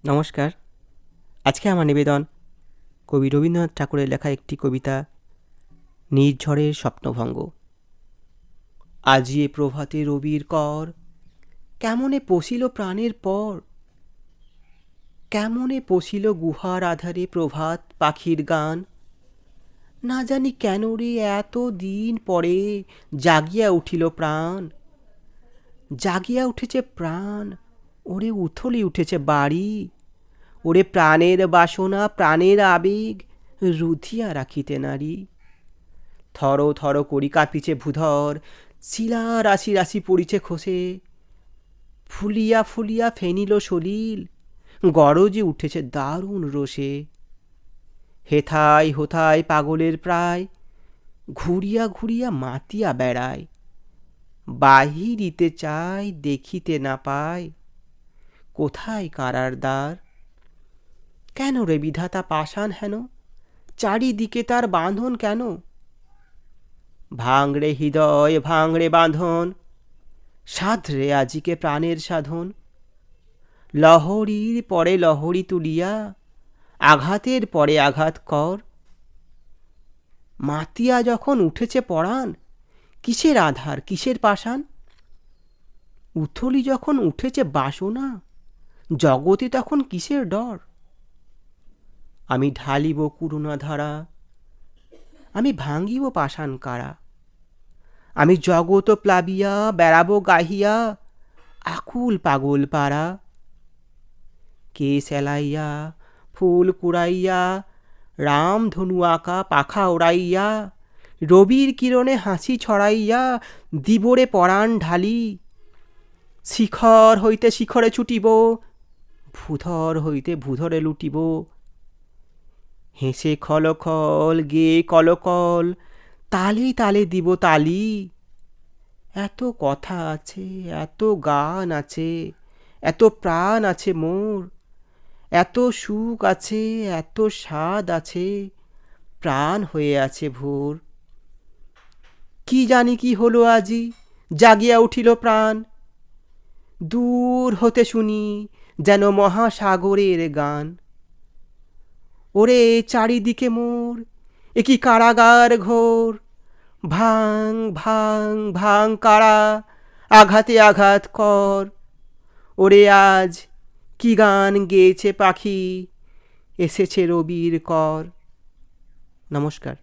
নমস্কার। আজকে আমার নিবেদন কবি রবীন্দ্রনাথ ঠাকুরের লেখা একটি কবিতা, নির্ঝরের স্বপ্নভঙ্গ। আজি এ প্রভাতে রবির কর, কেমনে পশিল প্রাণের পর, কেমনে পশিল গুহার আধারে প্রভাত পাখির গান। না জানি কেন রে এত দিন পরে জাগিয়া উঠিল প্রাণ, জাগিয়া উঠেছে প্রাণ, ওরে উথলি উঠেছে বাড়ি, ওরে প্রাণের বাসনা প্রাণের আবেগ রুধিয়া রাখিতে নারী। থর থর করি কাঁপিছে ভূধর, শিলা রাশি রাশি পড়িছে খসে, ফুলিয়া ফুলিয়া ফেনিল সলিল, গরজে উঠেছে দারুণ রোষে। হেথায় হোথায় পাগলের প্রায়, ঘুরিয়া ঘুরিয়া মাতিয়া বেড়ায়, বাহিরিতে চায় দেখিতে না পায়, কোথায় কারার দ্বার। কেন রে বিধাতা পাষাণ হেন, চারিদিকে তার বাঁধন কেন। ভাঙড়ে হৃদয় ভাঙড়ে বাঁধন, সাধরে আজিকে প্রাণের সাধন। লহরীর পরে লহরী তুলিয়া, আঘাতের পরে আঘাত কর। মাতিয়া যখন উঠেছে পরাণ, কিসের আধার কিসের পাষাণ। উথলি যখন উঠেছে বাসনা, জগতে তখন কিসের ডর। আমি ঢালিব করুণা ধারা, আমি ভাঙিব পাষাণ কারা। আমি জগত প্লাবিয়া বেড়াবো গাহিয়া, আকুল পাগল পাড়া। কে সেলাইয়া ফুল কুড়াইয়া, রাম ধনু আঁকা পাখা ওড়াইয়া, রবির কিরণে হাসি ছড়াইয়া দিবরে পরাণ ঢালি। শিখর হইতে শিখরে ছুটিব, ভূধর হইতে ভূধরে লুটিব। হেসে খলখল গে কলকল, তালে তালে দিব তালি। এত কথা আছে এত গান আছে, এত প্রাণ আছে মোর, এত সুখ আছে এত স্বাদ আছে, প্রাণ হয়ে আছে ভোর। কি জানি কি হলো আজি, জাগিয়া উঠিল প্রাণ। দূর হতে শুনি যেন মহাসাগরের গান। ওরে চারিদিকে মোর, এ কি কারাগার ঘোর। ভাঙ ভাঙ ভাঙ কারা, আঘাতে আঘাত কর। ওরে আজ কি গান গেয়েছে পাখি, এসেছে রবির কর। নমস্কার।